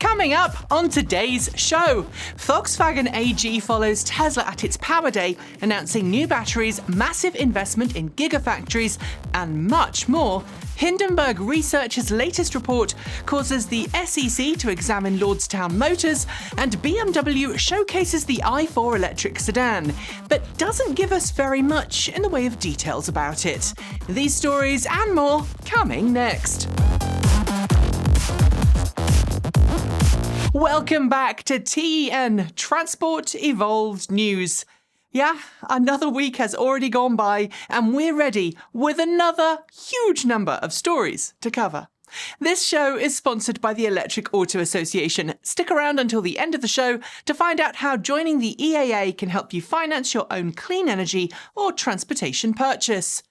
Coming up on today's show, Volkswagen AG follows Tesla at its Power Day, announcing new batteries, massive investment in gigafactories, and much more. Hindenburg Research's latest report causes the SAIC to examine Lordstown Motors, and BMW showcases the i4 electric sedan, but doesn't give us very much in the way of details about it. These stories and more coming next. Welcome back to TEN Transport Evolved News. Yeah, another week has already gone by and we're ready with another huge number of stories to cover. This show is sponsored by the Electric Auto Association. Stick around until the end of the show to find out how joining the EAA can help you finance your own clean energy or transportation purchase.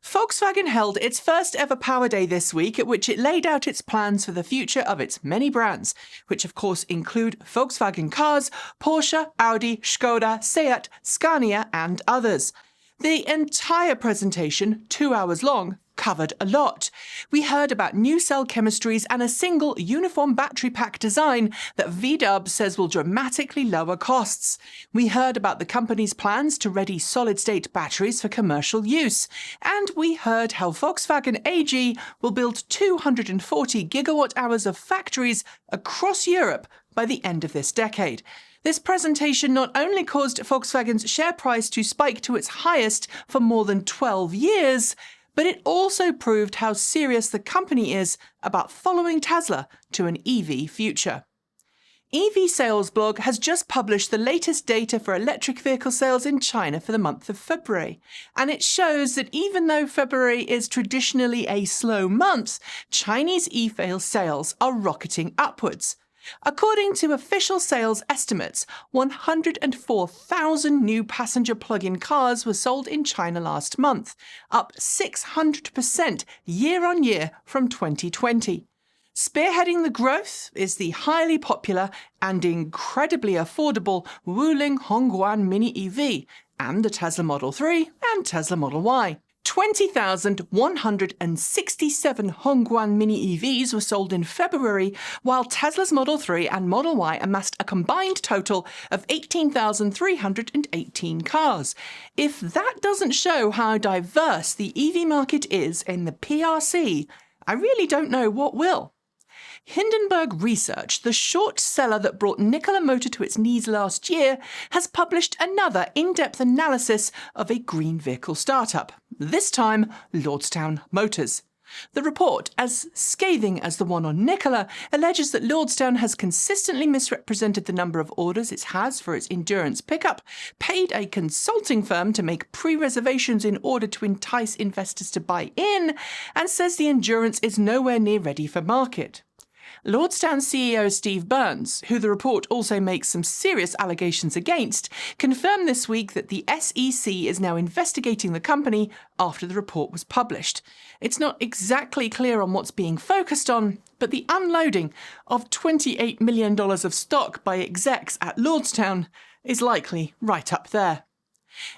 Volkswagen held its first ever Power Day this week, at which it laid out its plans for the future of its many brands, which of course include Volkswagen cars, Porsche, Audi, Skoda, SEAT, Scania and others. The entire presentation, 2 hours long, covered a lot. We heard about new cell chemistries and a single uniform battery pack design that VW says will dramatically lower costs. We heard about the company's plans to ready solid-state batteries for commercial use. And we heard how Volkswagen AG will build 240 gigawatt-hours of factories across Europe by the end of this decade. This presentation not only caused Volkswagen's share price to spike to its highest for more than 12 years, but it also proved how serious the company is about following Tesla to an EV future. EV Sales Blog has just published the latest data for electric vehicle sales in China for the month of February, and it shows that even though February is traditionally a slow month, Chinese EV sales are rocketing upwards. According to official sales estimates, 104,000 new passenger plug-in cars were sold in China last month, up 600% year-on-year from 2020. Spearheading the growth is the highly popular and incredibly affordable Wuling Hongguan Mini EV and the Tesla Model 3 and Tesla Model Y. 20,167 Hongguan Mini EVs were sold in February, while Tesla's Model 3 and Model Y amassed a combined total of 18,318 cars. If that doesn't show how diverse the EV market is in the PRC, I really don't know what will. Hindenburg Research, the short seller that brought Nikola Motor to its knees last year, has published another in-depth analysis of a green vehicle startup, this time Lordstown Motors. The report, as scathing as the one on Nikola, alleges that Lordstown has consistently misrepresented the number of orders it has for its endurance pickup, paid a consulting firm to make pre-reservations in order to entice investors to buy in, and says the endurance is nowhere near ready for market. Lordstown CEO Steve Burns, who the report also makes some serious allegations against, confirmed this week that the SEC is now investigating the company after the report was published. It's not exactly clear on what's being focused on, but the unloading of $28 million of stock by execs at Lordstown is likely right up there.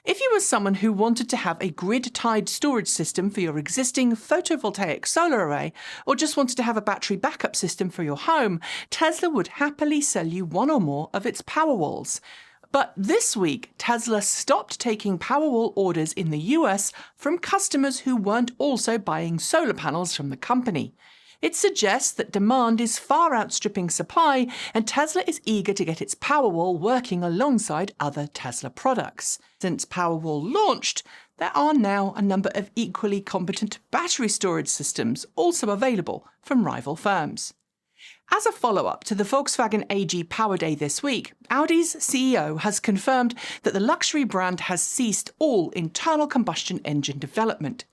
If you were someone who wanted to have a grid-tied storage system for your existing photovoltaic solar array, or just wanted to have a battery backup system for your home, Tesla would happily sell you one or more of its Powerwalls. But this week, Tesla stopped taking Powerwall orders in the US from customers who weren't also buying solar panels from the company. It suggests that demand is far outstripping supply, and Tesla is eager to get its Powerwall working alongside other Tesla products. Since Powerwall launched, there are now a number of equally competent battery storage systems also available from rival firms. As a follow-up to the Volkswagen AG Power Day this week, Audi's CEO has confirmed that the luxury brand has ceased all internal combustion engine development.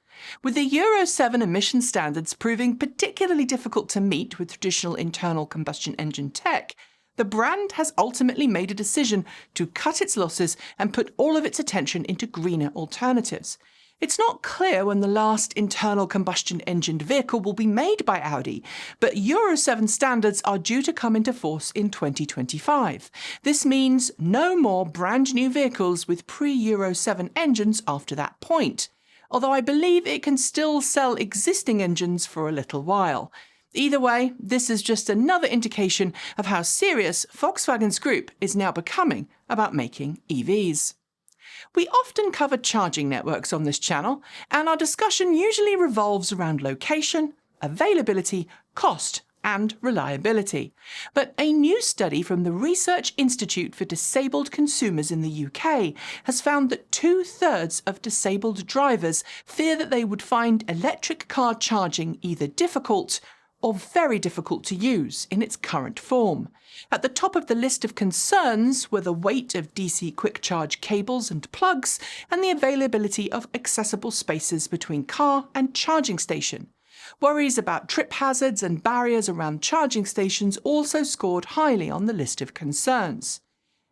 With the Euro 7 emission standards proving particularly difficult to meet with traditional internal combustion engine tech, the brand has ultimately made a decision to cut its losses and put all of its attention into greener alternatives. It's not clear when the last internal combustion engined vehicle will be made by Audi, but Euro 7 standards are due to come into force in 2025. This means no more brand new vehicles with pre-Euro 7 engines after that point, although I believe it can still sell existing engines for a little while. Either way, this is just another indication of how serious Volkswagen's group is now becoming about making EVs. We often cover charging networks on this channel, and our discussion usually revolves around location, availability, cost, and reliability. But a new study from the Research Institute for Disabled Consumers in the UK has found that 2/3 of disabled drivers fear that they would find electric car charging either difficult or very difficult to use in its current form. At the top of the list of concerns were the weight of DC quick charge cables and plugs and the availability of accessible spaces between car and charging station. Worries about trip hazards and barriers around charging stations also scored highly on the list of concerns.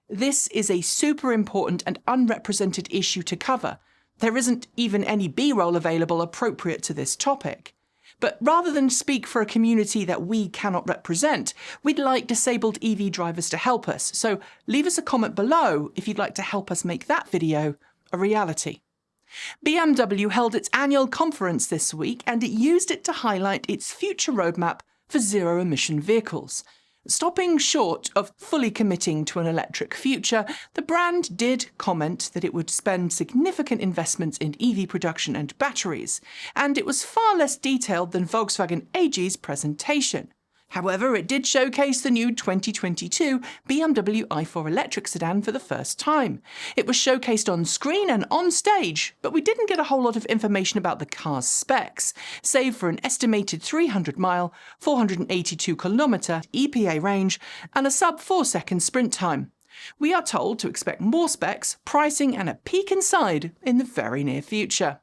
This is a super important and unrepresented issue to cover. There isn't even any B-roll available appropriate to this topic. But rather than speak for a community that we cannot represent, we'd like disabled EV drivers to help us, so leave us a comment below if you'd like to help us make that video a reality. BMW held its annual conference this week, and it used it to highlight its future roadmap for zero-emission vehicles. Stopping short of fully committing to an electric future, the brand did comment that it would spend significant investments in EV production and batteries, and it was far less detailed than Volkswagen AG's presentation. However, it did showcase the new 2022 BMW i4 electric sedan for the first time. It was showcased on screen and on stage, but we didn't get a whole lot of information about the car's specs, save for an estimated 300-mile, 482-kilometre EPA range and a sub-4-second sprint time. We are told to expect more specs, pricing and a peek inside in the very near future.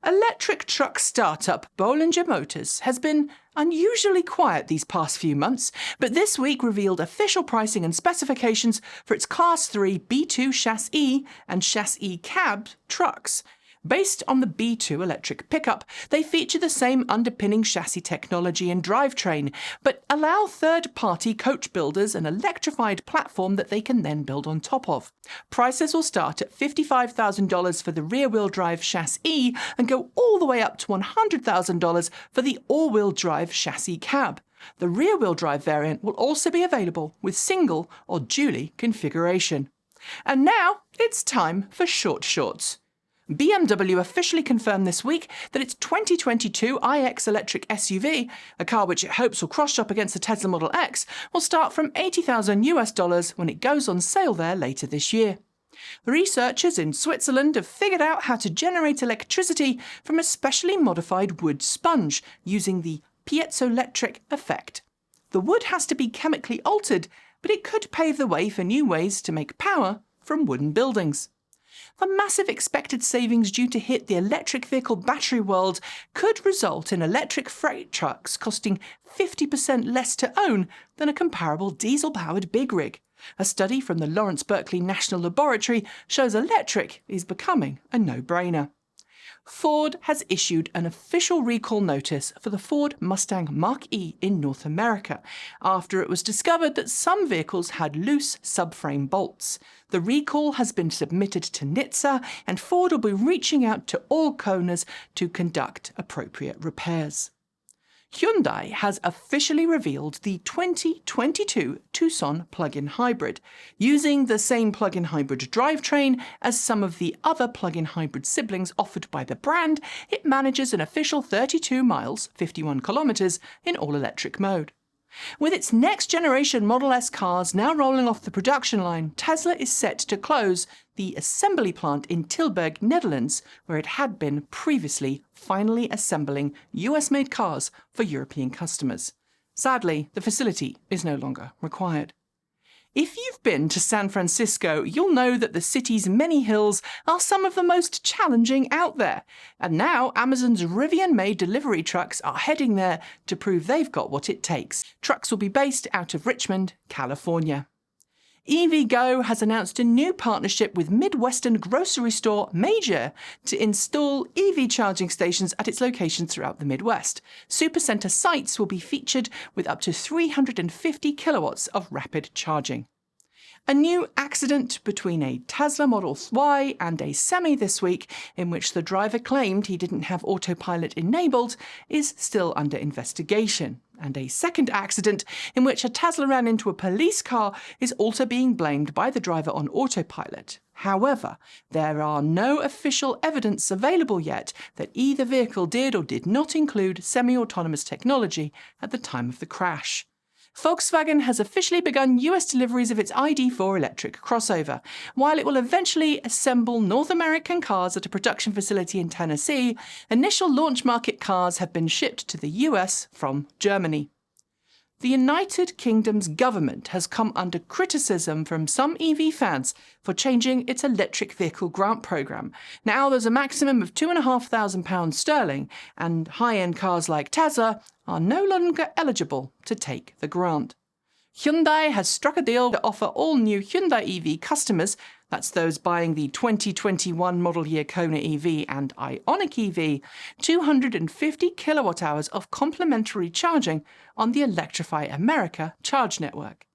Electric truck startup Bollinger Motors has been unusually quiet these past few months, but this week revealed official pricing and specifications for its Class 3 B2 Chassis and Chassis Cab trucks. Based on the B2 electric pickup, they feature the same underpinning chassis technology and drivetrain, but allow third-party coach builders an electrified platform that they can then build on top of. Prices will start at $55,000 for the rear-wheel drive Chassis and go all the way up to $100,000 for the all-wheel drive Chassis Cab. The rear-wheel drive variant will also be available with single or dually configuration. And now it's time for short shorts. BMW officially confirmed this week that its 2022 iX electric SUV, a car which it hopes will cross-shop against the Tesla Model X, will start from $80,000 when it goes on sale there later this year. Researchers in Switzerland have figured out how to generate electricity from a specially modified wood sponge using the piezoelectric effect. The wood has to be chemically altered, but it could pave the way for new ways to make power from wooden buildings. The massive expected savings due to hit the electric vehicle battery world could result in electric freight trucks costing 50% less to own than a comparable diesel-powered big rig. A study from the Lawrence Berkeley National Laboratory shows electric is becoming a no-brainer. Ford has issued an official recall notice for the Ford Mustang Mach E in North America after it was discovered that some vehicles had loose subframe bolts. The recall has been submitted to NHTSA, and Ford will be reaching out to all owners to conduct appropriate repairs. Hyundai has officially revealed the 2022 Tucson plug-in hybrid. Using the same plug-in hybrid drivetrain as some of the other plug-in hybrid siblings offered by the brand, it manages an official 32 miles, 51 kilometers in all-electric mode. With its next-generation Model S cars now rolling off the production line, Tesla is set to close the assembly plant in Tilburg, Netherlands, where it had been previously finally assembling US-made cars for European customers. Sadly, the facility is no longer required. If you've been to San Francisco, you'll know that the city's many hills are some of the most challenging out there. And now Amazon's Rivian-made delivery trucks are heading there to prove they've got what it takes. Trucks will be based out of Richmond, California. EVGo has announced a new partnership with Midwestern grocery store Major to install EV charging stations at its locations throughout the Midwest. Supercenter sites will be featured with up to 350 kilowatts of rapid charging. A new accident between a Tesla Model Y and a Semi this week, in which the driver claimed he didn't have Autopilot enabled, is still under investigation. and a second accident in which a Tesla ran into a police car is also being blamed by the driver on Autopilot. However, there are no official evidence available yet that either vehicle did or did not include semi-autonomous technology at the time of the crash. Volkswagen has officially begun US deliveries of its ID4 electric crossover. While it will eventually assemble North American cars at a production facility in Tennessee, initial launch market cars have been shipped to the US from Germany. The United Kingdom's government has come under criticism from some EV fans for changing its electric vehicle grant programme. Now there's a maximum of £2,500 sterling, and high-end cars like Tesla are no longer eligible to take the grant. Hyundai has struck a deal to offer all new Hyundai EV customers, that's those buying the 2021 model year Kona EV and Ioniq EV, 250 kilowatt-hours of complimentary charging on the Electrify America charge network.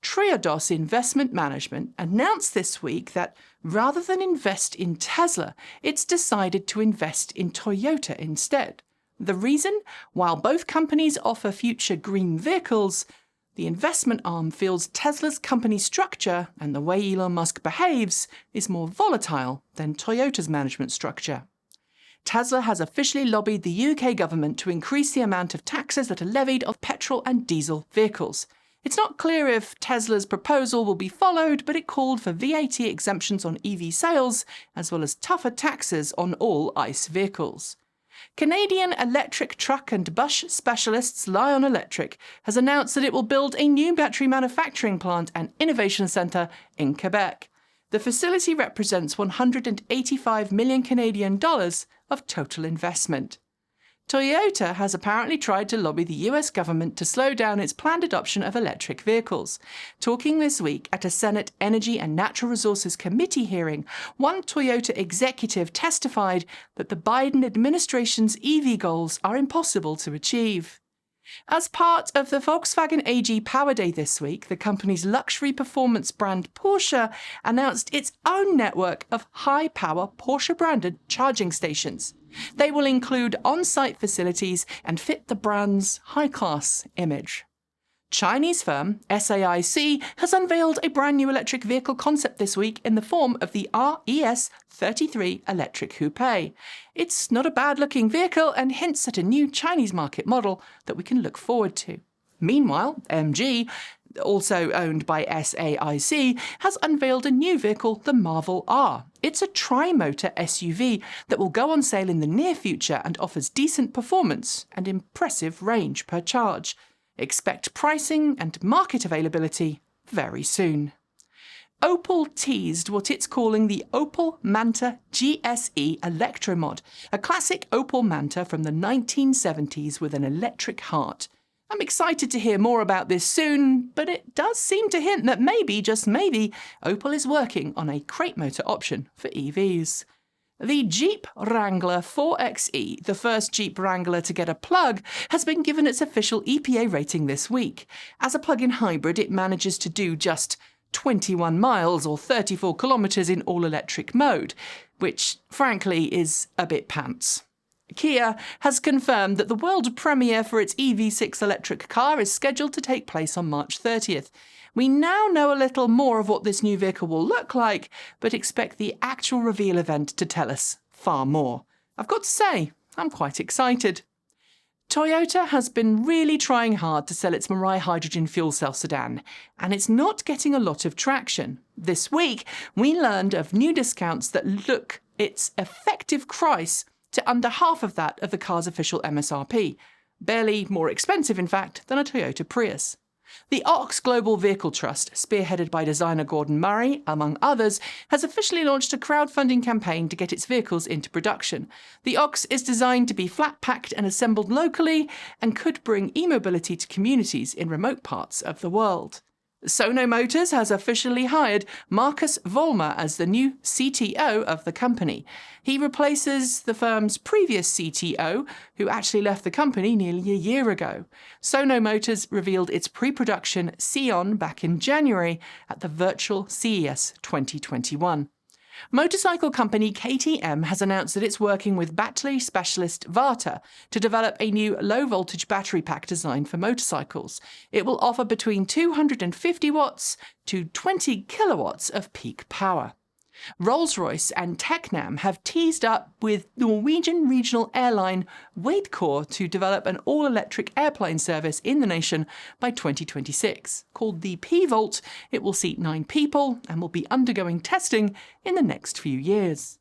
Tridos Investment Management announced this week that rather than invest in Tesla, it's decided to invest in Toyota instead. The reason? While both companies offer future green vehicles, the investment arm feels Tesla's company structure and the way Elon Musk behaves is more volatile than Toyota's management structure. Tesla has officially lobbied the UK government to increase the amount of taxes that are levied on petrol and diesel vehicles. It's not clear if Tesla's proposal will be followed, but it called for VAT exemptions on EV sales, as well as tougher taxes on all ICE vehicles. Canadian electric truck and bus specialists Lion Electric has announced that it will build a new battery manufacturing plant and innovation centre in Quebec. The facility represents 185 million Canadian dollars of total investment. Toyota has apparently tried to lobby the US government to slow down its planned adoption of electric vehicles. Talking this week at a Senate Energy and Natural Resources Committee hearing, one Toyota executive testified that the Biden administration's EV goals are impossible to achieve. As part of the Volkswagen AG Power Day this week, the company's luxury performance brand Porsche announced its own network of high-power Porsche-branded charging stations. They will include on-site facilities and fit the brand's high-class image. Chinese firm SAIC has unveiled a brand new electric vehicle concept this week in the form of the RES33 electric coupe. It's not a bad-looking vehicle and hints at a new Chinese market model that we can look forward to. Meanwhile, MG, also owned by SAIC, has unveiled a new vehicle, the Marvel R. It's a tri-motor SUV that will go on sale in the near future and offers decent performance and impressive range per charge. Expect pricing and market availability very soon. Opel teased what it's calling the Opel Manta GSE Electromod, a classic Opel Manta from the 1970s with an electric heart. I'm excited to hear more about this soon, but it does seem to hint that maybe, just maybe, Opel is working on a crate motor option for EVs. The Jeep Wrangler 4xe, the first Jeep Wrangler to get a plug, has been given its official EPA rating this week. As a plug-in hybrid, it manages to do just 21 miles or 34 kilometres in all-electric mode, which, frankly, is a bit pants. Kia has confirmed that the world premiere for its EV6 electric car is scheduled to take place on March 30th. We now know a little more of what this new vehicle will look like, but expect the actual reveal event to tell us far more. I've got to say, I'm quite excited. Toyota has been really trying hard to sell its Mirai hydrogen fuel cell sedan, and it's not getting a lot of traction. This week, we learned of new discounts that look its effective price to under half of that of the car's official MSRP. Barely more expensive, in fact, than a Toyota Prius. The Ox Global Vehicle Trust, spearheaded by designer Gordon Murray, among others, has officially launched a crowdfunding campaign to get its vehicles into production. The Ox is designed to be flat-packed and assembled locally and could bring e-mobility to communities in remote parts of the world. Sono Motors has officially hired Marcus Vollmer as the new CTO of the company. He replaces the firm's previous CTO, who actually left the company nearly a year ago. Sono Motors revealed its pre-production Sion back in January at the virtual CES 2021. Motorcycle company KTM has announced that it's working with battery specialist Varta to develop a new low-voltage battery pack designed for motorcycles. It will offer between 250 watts to 20 kilowatts of peak power. Rolls-Royce and Tecnam have teased up with Norwegian regional airline Wadecore to develop an all-electric airplane service in the nation by 2026. Called the P-Volt, it will seat 9 people and will be undergoing testing in the next few years.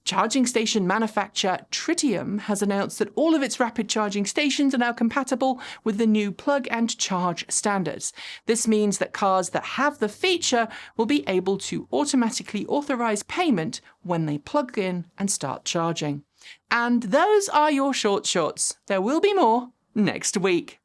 Charging station manufacturer Tritium has announced that all of its rapid charging stations are now compatible with the new plug and charge standards. This means that cars that have the feature will be able to automatically authorize payment when they plug in and start charging. And those are your shorts. There will be more next week.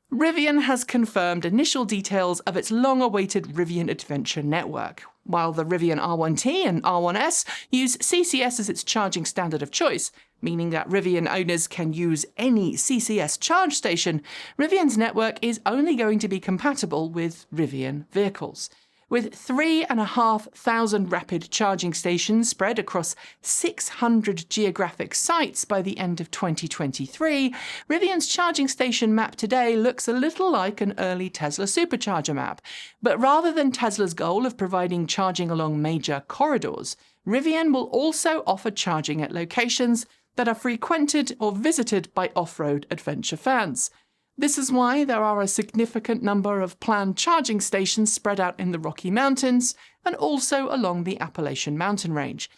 Rivian has confirmed initial details of its long-awaited Rivian Adventure network. While the Rivian R1T and R1S use CCS as its charging standard of choice, meaning that Rivian owners can use any CCS charge station, Rivian's network is only going to be compatible with Rivian vehicles. With 3,500 rapid charging stations spread across 600 geographic sites by the end of 2023, Rivian's charging station map today looks a little like an early Tesla supercharger map. But rather than Tesla's goal of providing charging along major corridors, Rivian will also offer charging at locations that are frequented or visited by off-road adventure fans. This is why there are a significant number of planned charging stations spread out in the Rocky Mountains and also along the Appalachian Mountain Range.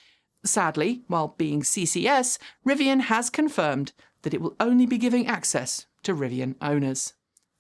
Sadly, while being CCS, Rivian has confirmed that it will only be giving access to Rivian owners.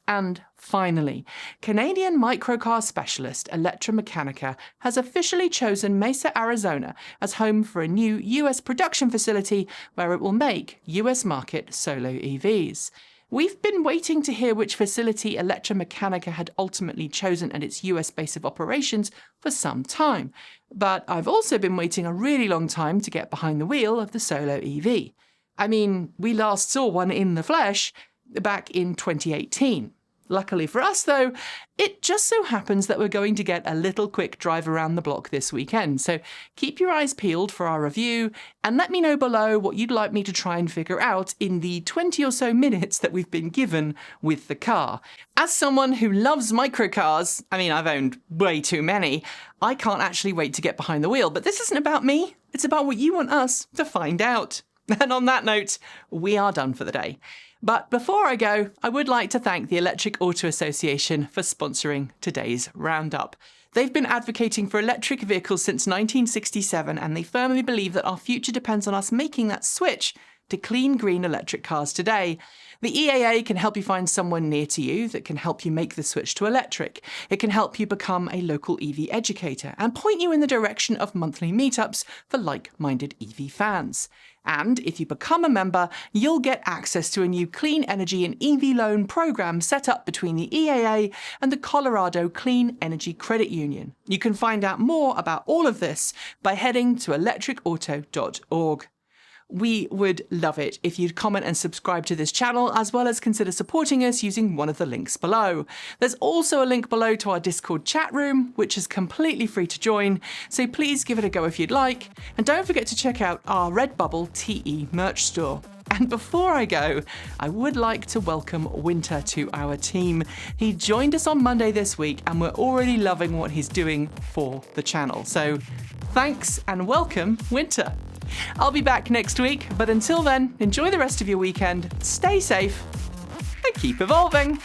And finally, Canadian microcar specialist Electromechanica has officially chosen Mesa, Arizona as home for a new US production facility where it will make US market solo EVs. We've been waiting to hear which facility Electromechanica had ultimately chosen at its US base of operations for some time, but I've also been waiting a really long time to get behind the wheel of the Solo EV. I mean, we last saw one in the flesh back in 2018. Luckily for us, though, it just so happens that we're going to get a little quick drive around the block this weekend, so keep your eyes peeled for our review and let me know below what you'd like me to try and figure out in the 20 or so minutes that we've been given with the car. As someone who loves microcars, I mean, I've owned way too many, I can't actually wait to get behind the wheel, but this isn't about me, it's about what you want us to find out. And on that note, we are done for the day. But before I go, I would like to thank the Electric Auto Association for sponsoring today's roundup. They've been advocating for electric vehicles since 1967, and they firmly believe that our future depends on us making that switch to clean, green electric cars today. The EAA can help you find someone near to you that can help you make the switch to electric. It can help you become a local EV educator and point you in the direction of monthly meetups for like-minded EV fans. And if you become a member, you'll get access to a new clean energy and EV loan program set up between the EAA and the Colorado Clean Energy Credit Union. You can find out more about all of this by heading to electricauto.org. We would love it if you'd comment and subscribe to this channel, as well as consider supporting us using one of the links below. There's also a link below to our Discord chat room, which is completely free to join, so please give it a go if you'd like. And don't forget to check out our Redbubble TE merch store. And before I go, I would like to welcome Winter to our team. He joined us on Monday this week, and we're already loving what he's doing for the channel. So thanks and welcome, Winter. I'll be back next week, but until then, enjoy the rest of your weekend, stay safe, and keep evolving.